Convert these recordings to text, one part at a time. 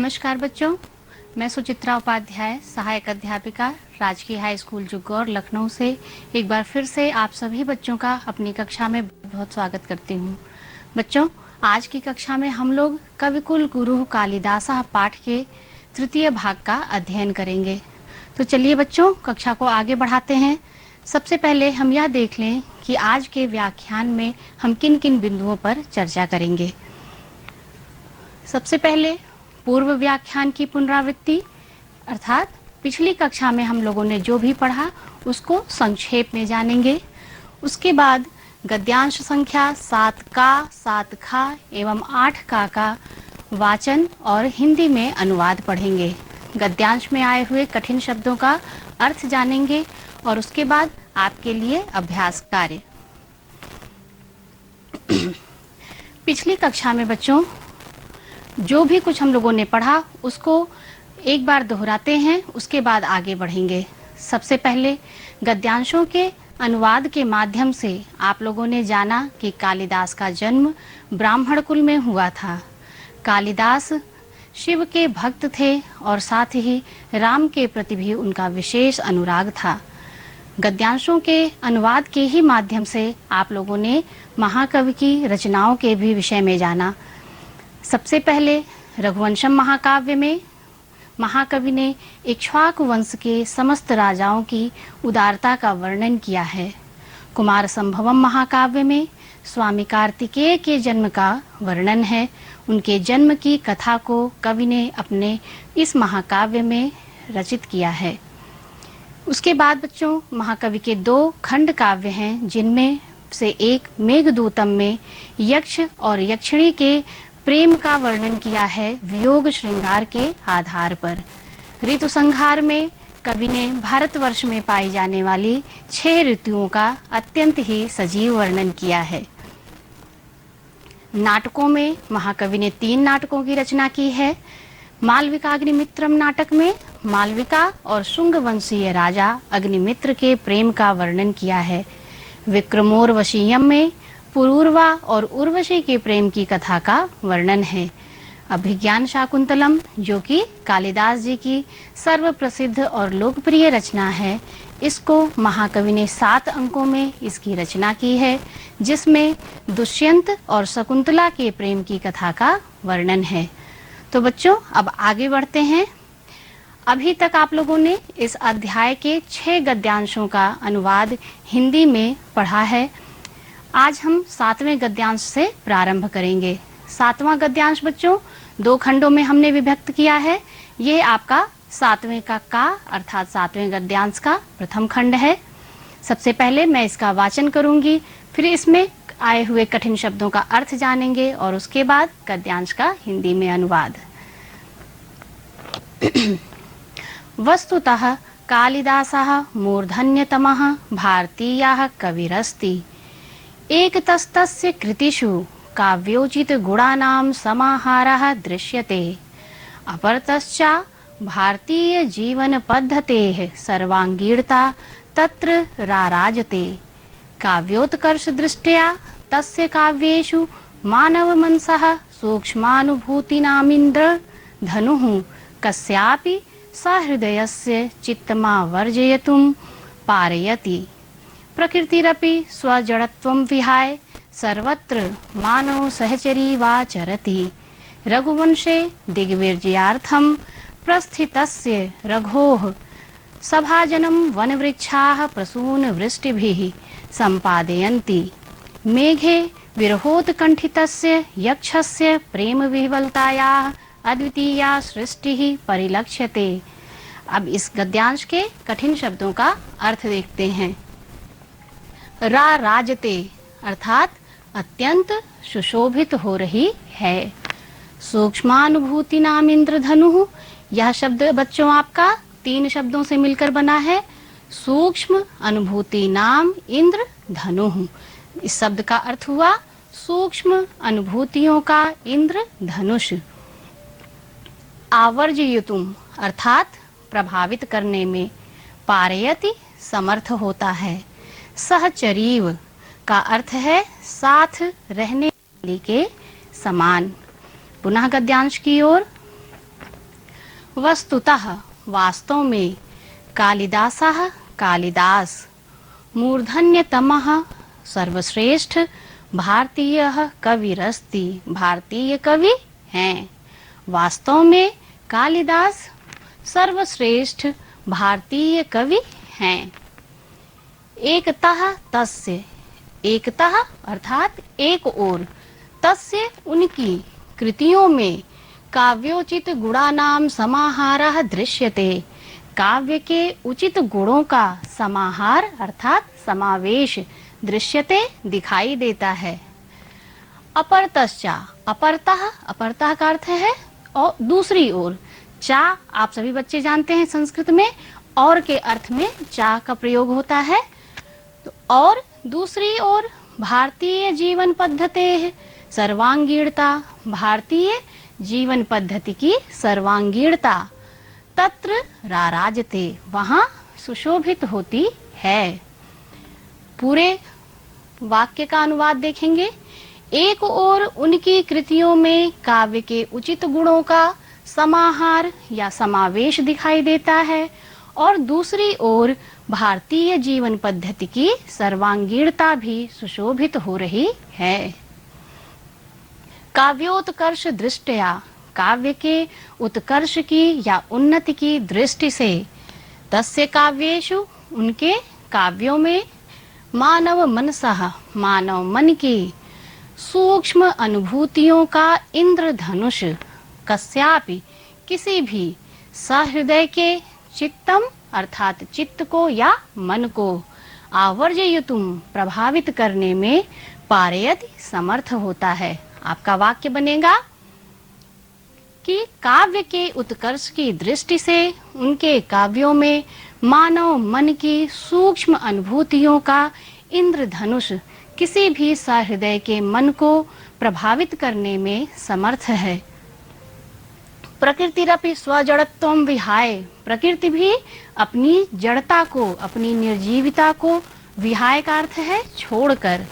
नमस्कार बच्चों, मैं सुचित्रा उपाध्याय, सहायक अध्यापिका, राजकीय हाई स्कूल जुग्गौर, लखनऊ से एक बार फिर से आप सभी बच्चों का अपनी कक्षा में बहुत स्वागत करती हूँ। बच्चों, आज की कक्षा में हम लोग कविकुल गुरु कालिदासः पाठ के तृतीय भाग का अध्ययन करेंगे। तो चलिए बच्चों, कक्षा को आगे बढ़ाते हैं। सबसे पहले हम यह देख लें कि आज के व्याख्यान में हम किन किन बिंदुओं पर चर्चा करेंगे। सबसे पहले पूर्व व्याख्यान की पुनरावृत्ति, अर्थात पिछली कक्षा में हम लोगों ने जो भी पढ़ा उसको संक्षेप में जानेंगे। उसके बाद गद्यांश संख्या 7 का, 7 खा एवं 8 का वाचन और हिंदी में अनुवाद पढ़ेंगे। गद्यांश में आए हुए कठिन शब्दों का अर्थ जानेंगे और उसके बाद आपके लिए अभ्यास कार्य। पिछली कक्षा में बच्चों जो भी कुछ हम लोगों ने पढ़ा उसको एक बार दोहराते हैं, उसके बाद आगे बढ़ेंगे। सबसे पहले गद्यांशों के अनुवाद के माध्यम से आप लोगों ने जाना कि कालिदास का जन्म ब्राह्मण कुल में हुआ था। कालिदास शिव के भक्त थे और साथ ही राम के प्रति भी उनका विशेष अनुराग था। गद्यांशों के अनुवाद के ही माध्यम से आप लोगों ने महाकवि की रचनाओं के भी विषय में जाना। सबसे पहले रघुवंशम महाकाव्य में महाकवि ने इक्ष्वाकु वंश के समस्त राजाओं की उदारता का वर्णन किया है। कुमार संभवम महाकाव्य में स्वामी कार्तिकेय के जन्म का वर्णन है। उनके जन्म की कथा को कवि ने अपने इस महाकाव्य में रचित किया है। उसके बाद बच्चों महाकवि के 2 खंड काव्य हैं, जिनमें से एक मेघदूतम में यक्ष और यक्षिणी के प्रेम का वर्णन किया है वियोग श्रृंगार के आधार पर। ऋतु संहार में कवि ने भारतवर्ष में पाई जाने वाली 6 ऋतुओं का अत्यंत ही सजीव वर्णन किया है। नाटकों में महाकवि ने 3 नाटकों की रचना की है। मालविका अग्निमित्रम नाटक में मालविका और शुंग वंशीय राजा अग्निमित्र के प्रेम का वर्णन किया है। विक्रमोर्वशीयम में पुरूरवा और उर्वशी के प्रेम की कथा का वर्णन है। अभिज्ञान शाकुंतलम, जो कि कालिदास जी की सर्वप्रसिद्ध और लोकप्रिय रचना है, इसको महाकवि ने 7 अंकों में इसकी रचना की है, जिसमें दुष्यंत और शकुंतला के प्रेम की कथा का वर्णन है। तो बच्चों अब आगे बढ़ते हैं। अभी तक आप लोगों ने इस अध्याय के 6 गद्यांशों का अनुवाद हिंदी में पढ़ा है। आज हम 7वें गद्यांश से प्रारंभ करेंगे। 7वां गद्यांश बच्चों 2 खंडों में हमने विभक्त किया है। ये आपका 7वें का अर्थात 7वें गद्यांश का प्रथम खंड है। सबसे पहले मैं इसका वाचन करूंगी, फिर इसमें आए हुए कठिन शब्दों का अर्थ जानेंगे और उसके बाद गद्यांश का हिंदी में अनुवाद। वस्तुतः कालिदासः मूर्धन्यतमः भारतीयः कविरस्ति। एकतस्तस्य कृतिषु काव्योचित गुणानां समाहारः दृश्यते। अपरतश्च भारतीय जीवन पद्धतेः सर्वांगीणता तत्र राराजते। काव्योत्कर्ष दृष्ट्या तस्य काव्येषु मानव मनसः सूक्ष्मानुभूतिनामिन्द्र धनुः कस्यापि सहृदयस्य चित्तमावर्जयितुं पारयति। प्रकृतिरपि स्वजड़त्वं विहाय सर्वत्र मानव सहचरी वाचरति। रघुवंशे दिग्विजयार्थं प्रस्थितस्य रघोः सभाजनं वनवृक्षाः प्रसूनवृष्टिभिः सम्पादयन्ति। मेघे विरहोत्कण्ठितस्य यक्षस्य प्रेमविह्वलतायाः अद्वितीया सृष्टिः परिलक्ष्यते। अब इस गद्यांश के कठिन शब्दों का अर्थ देखते हैं। राजते अर्थात अत्यंत सुशोभित हो रही है। सूक्ष्मानुभूति नाम इंद्रधनु, यह शब्द बच्चों आपका 3 शब्दों से मिलकर बना है। सूक्ष्म अनुभूति नाम इंद्र धनु। इस शब्द का अर्थ हुआ सूक्ष्म अनुभूतियों का इंद्र धनुष। आवर्जयितुम अर्थात प्रभावित करने में, पारयति समर्थ होता है। सहचरीव का अर्थ है साथ रहने वाली के समान। पुनः गद्यांश की ओर। वस्तुतः वास्तव में कालिदासः कालिदास मूर्धन्यतमः सर्वश्रेष्ठ भारतीय कविरस्ति भारतीय कवि हैं। वास्तव में कालिदास सर्वश्रेष्ठ भारतीय कवि हैं। एकतः तस्य एकतः अर्थात एक ओर तस्य उनकी कृतियों में काव्योचित गुणानाम समाहारः दृश्यते। काव्य के उचित गुणों का समाहार अर्थात समावेश दृश्यते दिखाई देता है। अपरतश्चा अपरतः अपरतः का अर्थ है और दूसरी ओर। चा आप सभी बच्चे जानते हैं संस्कृत में और के अर्थ में चा का प्रयोग होता है। तो और दूसरी ओर भारतीय जीवन पद्धति सर्वांगीणता भारतीय जीवन पद्धति की सर्वांगीणता तत्र राराजते वहाँ सुशोभित होती है। पूरे वाक्य का अनुवाद देखेंगे। एक ओर उनकी कृतियों में काव्य के उचित गुणों का समाहार या समावेश दिखाई देता है और दूसरी ओर भारतीय जीवन पद्धति की सर्वांगीणता भी सुशोभित हो रही है। काव्योत्कर्ष दृष्टया काव्य के उत्कर्ष की या उन्नति की दृष्टि से तस्य काव्येषु उनके काव्यों में मानव मनसः मानव मन की सूक्ष्म अनुभूतियों का इंद्रधनुष कस्यापि किसी भी सहृदय के चित्तम अर्थात चित्त को या मन को आवर्जयितुम प्रभावित करने में पारयति समर्थ होता है। आपका वाक्य बनेगा कि काव्य के उत्कर्ष की दृष्टि से उनके काव्यों में मानव मन की सूक्ष्म अनुभूतियों का इंद्रधनुष किसी भी सहृदय के मन को प्रभावित करने में समर्थ है। प्रकृतिरपि स्वजड़त्वं विहाय प्रकृति भी अपनी जड़ता को अपनी निर्जीविता को विहाय का अर्थ है छोड़कर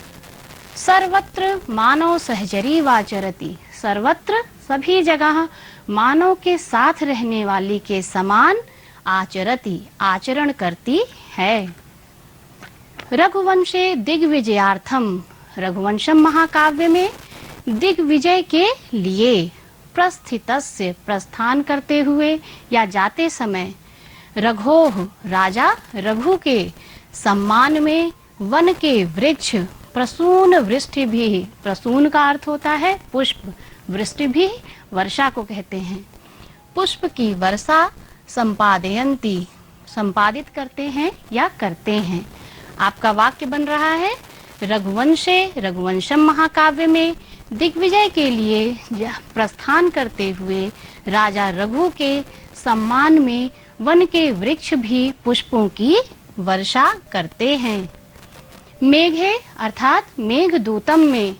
सर्वत्र मानव सहचरी वाचरति सर्वत्र सभी जगह मानव के साथ रहने वाली के समान आचरति आचरण करती है। रघुवंशे दिग्विजयार्थम रघुवंशम महाकाव्य में दिग्विजय के लिए प्रस्थितस्य प्रस्थान करते हुए या जाते समय रघोः राजा रघु के सम्मान में वन के वृक्ष प्रसून वृष्टि भी प्रसून का अर्थ होता है पुष्प वृष्टि भी वर्षा को कहते हैं पुष्प की वर्षा संपादयन्ति संपादित करते हैं या करते हैं। आपका वाक्य बन रहा है रघुवंशे रघुवंशम महाकाव्य में दिग्विजय के लिए प्रस्थान करते हुए राजा रघु के सम्मान में वन के वृक्ष भी पुष्पों की वर्षा करते हैं। मेघे अर्थात मेघदूतम में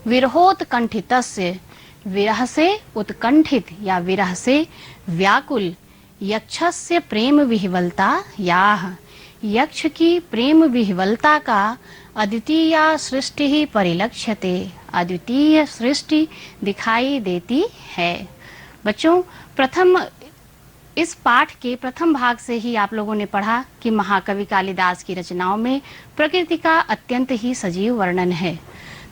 विरहोत्कंठितस्य विरह से उत्कंठित या विरह से व्याकुल यक्षस्य प्रेम विह्वलता याह यक्ष की प्रेम विह्वलता का अद्वितीय सृष्टि ही परिलक्ष्यते अद्वितीय सृष्टि दिखाई देती है। बच्चों प्रथम इस पाठ के प्रथम भाग से ही आप लोगों ने पढ़ा कि महाकवि कालिदास की रचनाओं में प्रकृति का अत्यंत ही सजीव वर्णन है।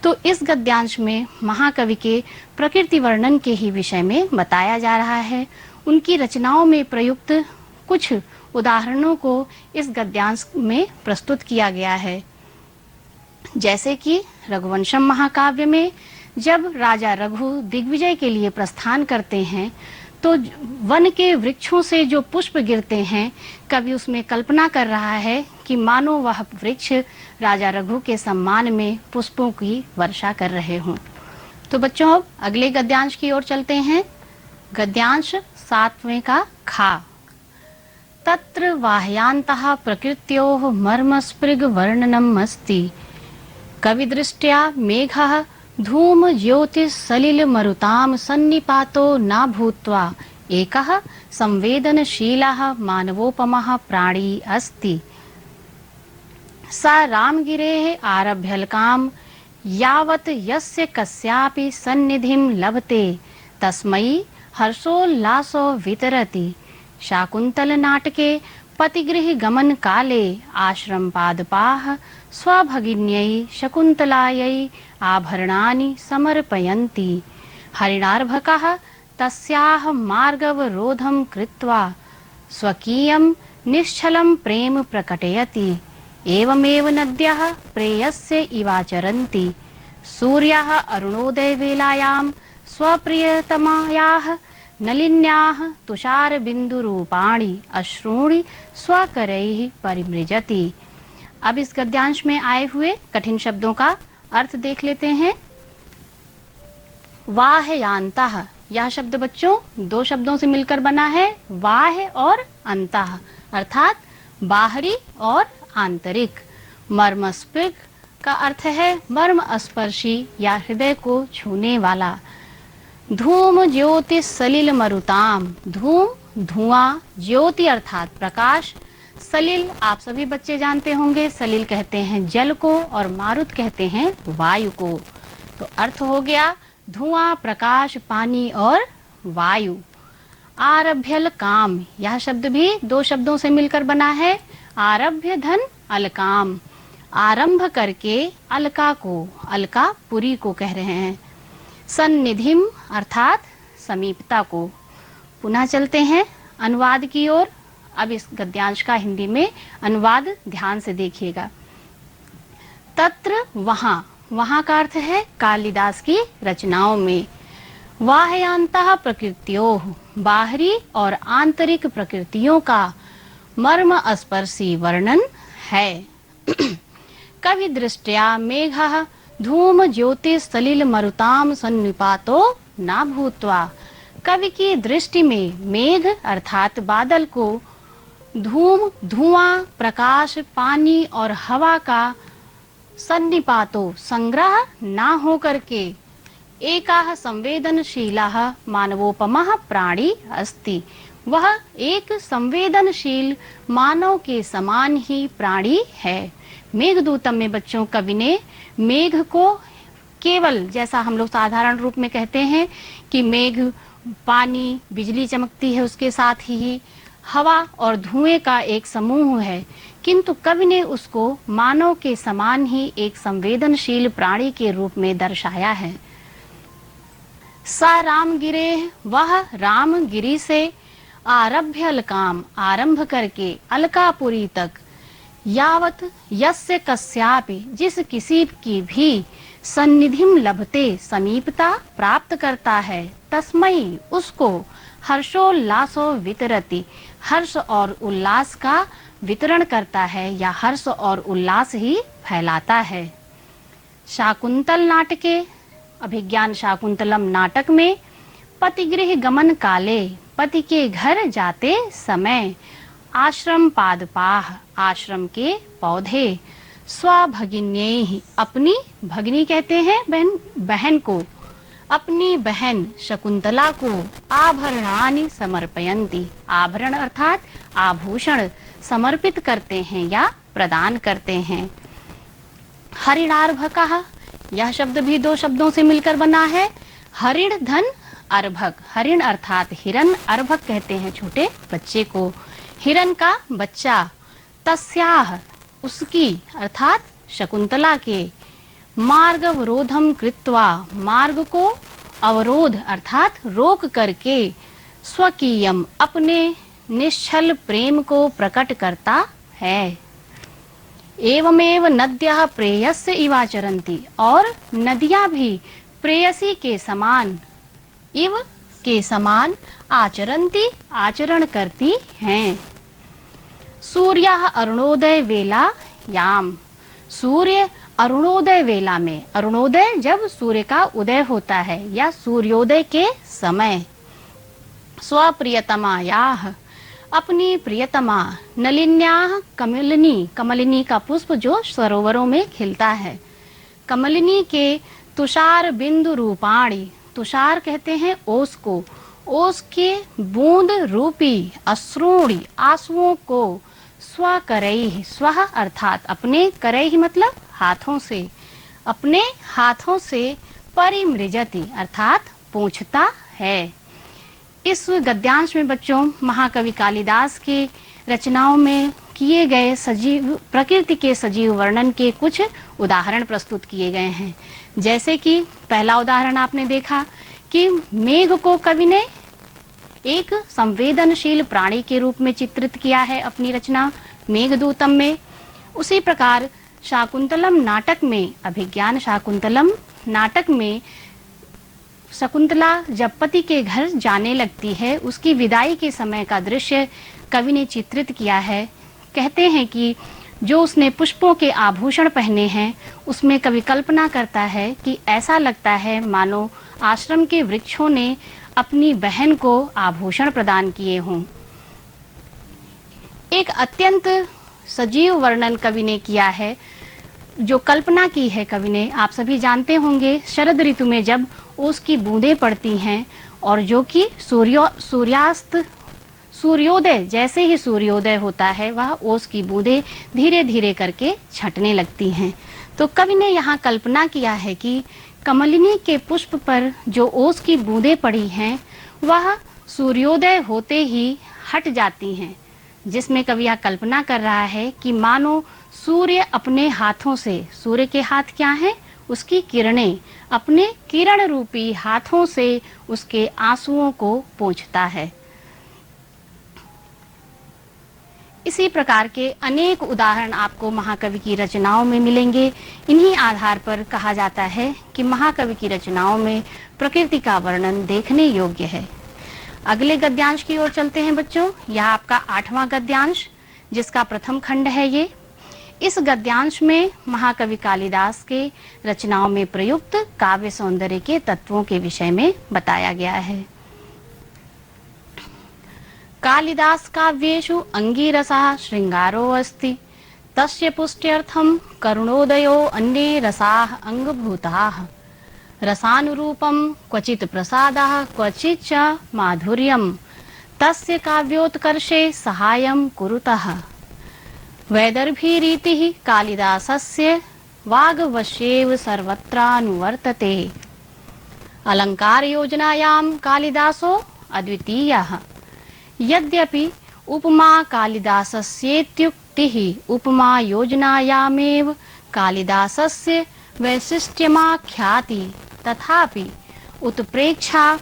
तो इस गद्यांश में महाकवि के प्रकृति वर्णन के ही विषय में बताया जा रहा है। उनकी रचनाओं में प्रयुक्त कुछ उदाहरणों को इस गद्यांश में प्रस्तुत किया गया है। जैसे कि रघुवंशम महाकाव्य में जब राजा रघु दिग्विजय के लिए प्रस्थान करते हैं तो वन के वृक्षों से जो पुष्प गिरते हैं कवि उसमें कल्पना कर रहा है कि मानो वह वृक्ष राजा रघु के सम्मान में पुष्पों की वर्षा कर रहे हों। तो बच्चों अब अगले गद्यांश की ओर चलते हैं। गद्यांश 7वें का खा। तत्र वाह्यांतः प्रकृत्योः मर्मस्पृग वर्णनम् अस्ति कविदृष्ट्या मेघः धूम ज्योतिष सलिल मरुताम सन्निपातो न भूत्वा एकः संवेदनशीलः मानवोपमः प्राणी अस्ति सा रामगिरेः आरभ्यलकाम यावत् यस्य कस्यापि सन्निधिं लभते तस्मै हर्षोल्लासो वितरति। शाकुंतल नाटके पतिगृह गमन काले आश्रम पादपाः स्वभगिन्यै शकुन्तलायै आभरणानि समर्पयन्ति। हरिणार्भकः तस्याः मार्गवरोधं कृत्वा स्वकीयं निश्चलं प्रेम प्रकटयति। एवमेव नद्यः प्रेयस्य इवाचरन्ति। सूर्यः अरुणोदयवेलायां स्वप्रियतमायाः नलिन्याः तुषारबिन्दुरूपाणि अश्रूणि स्वकरैः परिमृजति। अब इस गद्यांश में आए हुए कठिन शब्दों का अर्थ देख लेते हैं। वाह्यांतः, यह शब्द बच्चों दो शब्दों से मिलकर बना है, वाह्य और अंतः, अर्थात बाहरी और आंतरिक। मर्मस्पृग का अर्थ है मर्म स्पर्शी या हृदय को छूने वाला। धूम ज्योति सलिल मरुताम, धूम धुआं, ज्योति अर्थात प्रकाश, सलिल आप सभी बच्चे जानते होंगे, सलिल कहते हैं जल को और मारुत कहते हैं वायु को। तो अर्थ हो गया धुआं, प्रकाश, पानी और वायु। आरभ्यल काम, यह शब्द भी दो शब्दों से मिलकर बना है। आरभ्य धन अलकाम, आरंभ करके अलका को, अलकापुरी को कह रहे हैं। सन्निधिम अर्थात समीपता को। पुनः चलते हैं अनुवाद की ओर। अब इस गद्यांश का हिंदी में अनुवाद ध्यान से देखिएगा। तत्र वहां, वहां का अर्थ है कालिदास की रचनाओं में। वाह्यांतः प्रकृत्योः, बाहरी और आंतरिक प्रकृतियों का मर्म स्पर्शी वर्णन है। कवि दृष्टया मेघः धूम ज्योति सलिल मरुताम सन्निपातो न भूत्वा। कवि की दृष्टि में मेघ अर्थात बादल को धूम, धुआं, प्रकाश, पानी और हवा का सन्निपातो संग्रह ना हो करके एकाः संवेदनशीलाः मानवोपमः प्राणी अस्ति। वह एक संवेदनशील मानव के समान ही प्राणी है। मेघदूतम में बच्चों कवि ने मेघ को केवल, जैसा हम लोग साधारण रूप में कहते हैं कि मेघ पानी, बिजली चमकती है, उसके साथ ही हवा और धुएं का एक समूह है, किंतु कवि ने उसको मानव के समान ही एक संवेदनशील प्राणी के रूप में दर्शाया है। सा रामगिरे, वह रामगिरी से आरभ्य अलकाम, आरंभ करके अलकापुरी तक, यावत यस्य कस्यापि, जिस किसी की भी सन्निधिम लभते, समीपता प्राप्त करता है, तस्मै उसको हर्षोल्लासो वितरति, हर्ष और उल्लास का वितरण करता है या हर्ष और उल्लास ही फैलाता है। शाकुंतल नाटके, अभिज्ञान शाकुंतलम नाटक में पतिगृह गमन काले, पति के घर जाते समय, आश्रम पादपाः, आश्रम के पौधे, स्वभगिन्यैः, अपनी भगिनी कहते हैं बहन, बहन को, अपनी बहन शकुंतला को, आभरणानि समर्पयन्ति, आभरण अर्थात आभूषण समर्पित करते हैं या प्रदान करते हैं। हरिणार्भकः, यह शब्द भी दो शब्दों से मिलकर बना है। हरिण धन अर्भक, हरिण अर्थात हिरण, अर्भक कहते हैं छोटे बच्चे को, हिरण का बच्चा। तस्याह, उसकी अर्थात शकुंतला के, मार्ग अवरोधम कृत्वा, मार्ग को अवरोध अर्थात रोक करके, स्वकीयम, अपने निश्चल प्रेम को प्रकट करता है। एवमेव नद्यः प्रेयस्य इवाचरन्ति, और नदियां भी प्रेयसी के समान, इव के समान, आचरन्ति आचरण करती हैं। सूर्यः अरुणोदय वेला याम, सूर्य अरुणोदय वेला में, अरुणोदय जब सूर्य का उदय होता है या सूर्योदय के समय, स्वप्रियतमायाः, अपनी प्रियतमा, नलिन्याः, कमलिनी, कमलिनी का पुष्प जो सरोवरों में खिलता है, कमलिनी के तुषार बिंदु रूपाणी, तुषार कहते हैं ओस को, ओस के बूंद रूपी अश्रूणी, आंसुओं को, स्वकरैः, स्वः अर्थात अपने, करैः मतलब हाथों से, अपने हाथों से, परिमृजति अर्थात पोंछता है। इस गद्यांश में बच्चों महाकवि कालिदास के रचनाओं में किए गए सजीव प्रकृति के सजीव वर्णन के कुछ उदाहरण प्रस्तुत किए गए हैं। जैसे कि पहला उदाहरण आपने देखा कि मेघ को कवि ने एक संवेदनशील प्राणी के रूप में चित्रित किया है अपनी रचना मेघदूतम में। उसी प्रकार शाकुंतलम नाटक में, अभिज्ञान शाकुंतलम नाटक में शकुंतला जब पति के घर जाने लगती है, उसकी विदाई के समय का दृश्य कवि ने चित्रित किया है। कहते हैं कि जो उसने पुष्पों के आभूषण पहने हैं, उसमें कवि कल्पना करता है कि ऐसा लगता है मानो आश्रम के वृक्षों ने अपनी बहन को आभूषण प्रदान किए हों। एक अत्यंत सजीव वर्णन कवि ने किया है, जो कल्पना की है कवि ने। आप सभी जानते होंगे शरद ऋतु में जब ओस की बूंदें पड़ती हैं और जो कि सूर्योदय जैसे ही सूर्योदय होता है, वह ओस की बूंदें धीरे धीरे करके छटने लगती हैं। तो कवि ने यहाँ कल्पना किया है कि कमलिनी के पुष्प पर जो ओस की बूंदें पड़ी हैं, वह सूर्योदय होते ही हट जाती हैं, जिसमें कवि यह कल्पना कर रहा है कि मानो सूर्य अपने हाथों से, सूर्य के हाथ क्या हैं? उसकी किरणें, अपने किरण रूपी हाथों से उसके आंसुओं को पोंछता है। इसी प्रकार के अनेक उदाहरण आपको महाकवि की रचनाओं में मिलेंगे। इन्हीं आधार पर कहा जाता है कि महाकवि की रचनाओं में प्रकृति का वर्णन देखने योग्य है। अगले गद्यांश की ओर चलते हैं बच्चों। यह आपका 8वां गद्यांश, जिसका प्रथम खंड है ये। इस गद्यांश में महाकवि कालिदास के रचनाओं में प्रयुक्त काव्य सौंदर्य के तत्वों के विषय में बताया गया है। कालिदास काव्येषु अंगीरसः श्रृंगारो अस्ति, तस्य पुष्ट्यर्थं करुणोदयो अन्ये रसाः अंगभूताः, रसानुरूपं क्वचित् प्रसादः क्वचित् च माधुर्यं, तस्य काव्योत्कर्षे सहायं कुरुतः। वैदर्भीरीतिः कालिदासस्य वाग्वश्येव सर्वत्रानुवर्तते, अलंकार योजनायां कालिदासो अद्वितीयः। यद्यपि उपमा कालिदासस्येत्युक्तिः उपमा योजनायामेव कालिदासस्य वैशिष्ट्यमाख्याति, तथापि उत्प्रेक्षा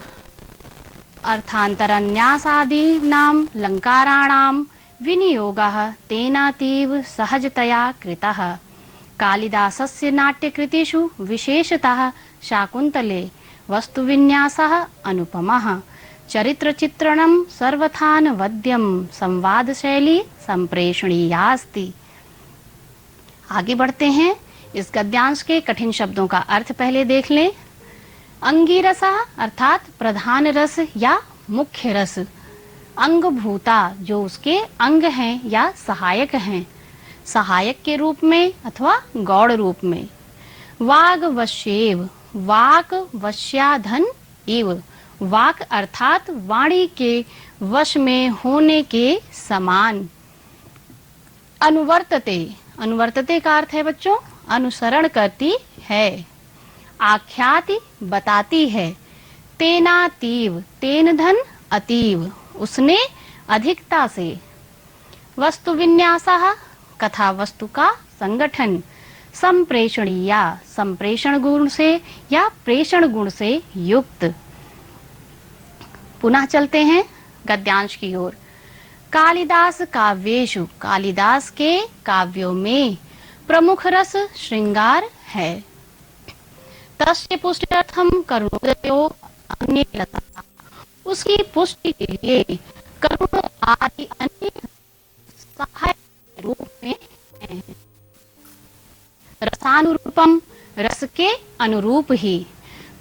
अर्थान्तरन्यासादीनां लङ्काराणां विनियोगः तेनातीव सहजतया कृतः। कालिदासस्य नाट्यकृतिषु विशेषतः शाकुन्तले वस्तुविन्यासः अनुपमः, चरित्रचित्रणं सर्वथानवद्यं, संवादशैली संप्रेषणीयास्ति। आगे बढ़ते हैं। इस गद्यांश के कठिन शब्दों का अर्थ पहले देख लें। अंगीरसा अर्थात प्रधान रस या मुख्य रस, अंगभूता जो उसके अंग हैं या सहायक हैं, सहायक के रूप में अथवा गौड़ रूप में। वाग वश्येव, वाक वश्याधन इव, वाक अर्थात वाणी के वश में होने के समान। अनुवर्तते, अनुवर्तते का अर्थ है बच्चों अनुसरण करती है। आख्याति बताती है। तेनातीव, तेन धन अतीव उसने अधिकता से। वस्तु विन्यासः कथा वस्तु का संगठन। संप्रेषणीया संप्रेषण गुण से या प्रेषण गुण से युक्त। पुनः चलते हैं गद्यांश की ओर। कालिदास काव्येषु, कालिदास के काव्यों में प्रमुख रस श्रृंगार है। तस्य पुष्ट्यर्थं करुणोदयो अन्ये रसाः, उसकी पुष्टि के लिए करुण आदि अन्य सहायक रूप में हैं। रसानुरूपम रस के अनुरूप ही।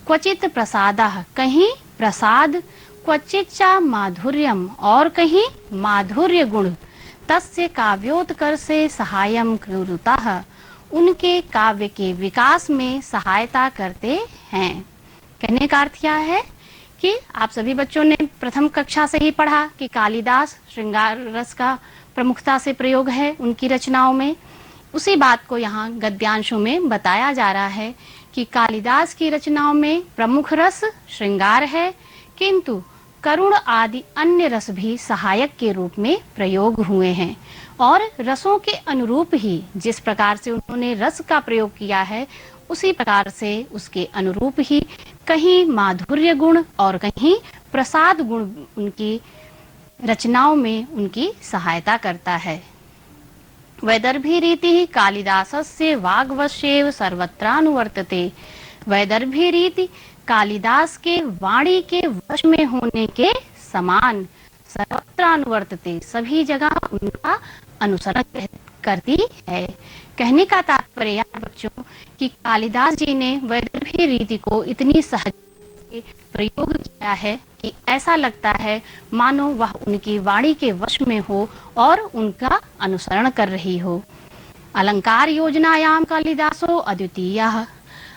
क्वचित प्रसादः कहीं प्रसाद, क्वचित माधुर्यम और कहीं माधुर्य गुण। तस्य काव्योत्कर्षे सहायं कुरुतः उनके काव्य के विकास में सहायता करते हैं। कहने का अर्थ क्या है कि आप सभी बच्चों ने प्रथम कक्षा से ही पढ़ा कि कालिदास श्रृंगार रस का प्रमुखता से प्रयोग है उनकी रचनाओं में। उसी बात को यहाँ गद्यांशों में बताया जा रहा है कि कालिदास की रचनाओं में प्रमुख रस श्रृंगार है, किंतु करुण आदि अन्य रस भी सहायक के रूप में प्रयोग हुए हैं और रसों के अनुरूप ही जिस प्रकार से उन्होंने रस का प्रयोग किया है उसी प्रकार से उसके अनुरूप ही कहीं माधुर्य गुण और कहीं प्रसाद गुण उनकी रचनाओं में उनकी सहायता करता है। वैदर्भी रीति कालिदासस्य वाग्वश्येव सर्वत्रानुवर्तते। वैदर्भी रीति कालिदास के वाणी के वश में होने के समान सर्वत्रानुवर्तते, सभी जगह उनका अनुसरण करती है। कहने का तात्पर्य यह बच्चों कि कालिदास जी ने वैदर्भी रीति को इतनी सहज से प्रयोग किया है कि ऐसा लगता है मानो वह उनकी वाणी के वश में हो और उनका अनुसरण कर रही हो। अलंकार योजनायाम कालिदासो अद्वितीयः।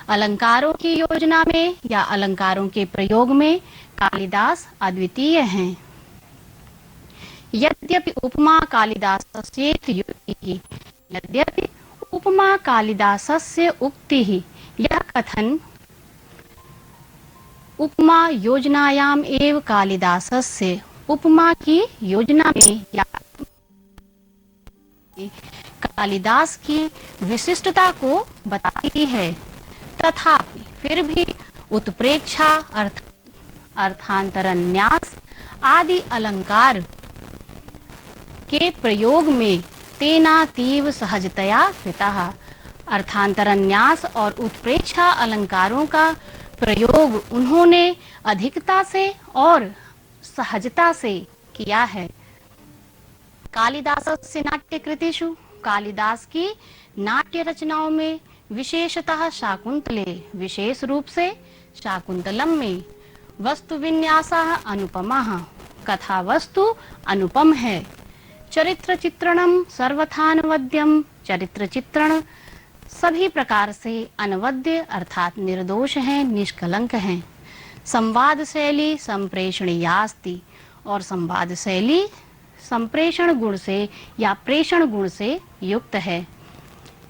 अलंकारों की योजना में या अलंकारों के प्रयोग में कालिदास अद्वितीय हैं। यद्यपि उपमा कालिदासस्येति युक्तिः, यद्यपि उपमा कालिदासस्य उक्तिः, यह कथन उपमा योजनायाम एव कालिदासस्य, उपमा की योजना में या कालिदास की विशिष्टता को बताती है, तथापि फिर भी उत्प्रेक्षा अर्थांतरन्यास आदि अलंकार के प्रयोग में तेनातीव सहजतया कृतः। अर्थांतरन्यास और उत्प्रेक्षा अलंकारों का प्रयोग उन्होंने अधिकता से और सहजता से किया है। कालिदासस्य नाट्य कृतिषु, कालिदास की नाट्य रचनाओं में विशेषतः शाकुंतले, विशेष रूप से शाकुंतलम में वस्तु विन्यासः अनुपमः, कथा वस्तु अनुपम है। चरित्र चित्रणम सर्वथानवद्यम, चरित्र चित्रण सभी प्रकार से अनवद्य अर्थात निर्दोष हैं, निष्कलंक हैं। संवाद शैली संप्रेषणीयास्ति, और संवाद शैली संप्रेषण गुण से या प्रेषण गुण से युक्त है।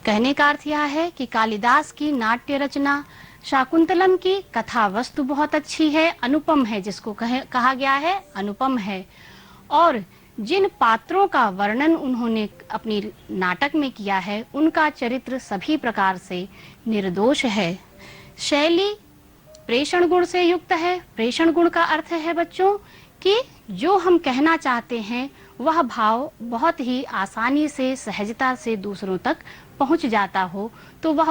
कहने का अर्थ यह है कि कालिदास की नाट्य रचना शाकुंतलम की कथा वस्तु बहुत अच्छी है, अनुपम है, जिसको कहा गया है अनुपम है। और जिन पात्रों का वर्णन उन्होंने अपनी नाटक में किया है उनका चरित्र सभी प्रकार से निर्दोष है। शैली प्रेषण गुण से युक्त है। प्रेषण गुण का अर्थ है बच्चों कि जो हम कहना चाहते हैं वह भाव बहुत ही आसानी से सहजता से दूसरों तक पहुंच जाता हो तो वह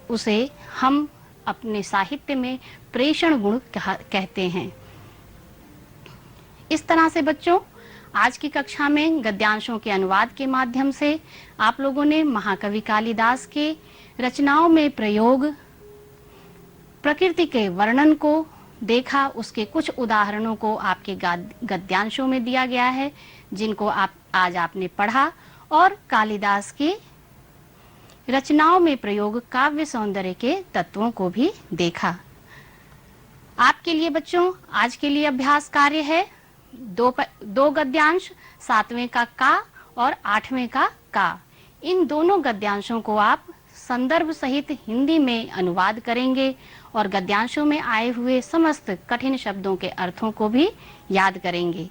उसे हम अपने साहित्य में प्रेषण गुण कहते हैं। इस तरह से बच्चों आज की कक्षा में गद्यांशों के अनुवाद के माध्यम से आप लोगों ने महाकवि कालिदास के रचनाओं में प्रयोग प्रकृति के वर्णन को देखा। उसके कुछ उदाहरणों को आपके गद्यांशों में दिया गया है जिनको आज आपने पढ़ा, और कालिदास की रचनाओं में प्रयोग काव्य सौंदर्य के तत्वों को भी देखा। आपके लिए बच्चों आज के लिए अभ्यास कार्य है दो गद्यांश, 7वें का और 8वें का। इन दोनों गद्यांशों को आप संदर्भ सहित हिंदी में अनुवाद करेंगे और गद्यांशों में आए हुए समस्त कठिन शब्दों के अर्थों को भी याद करेंगे।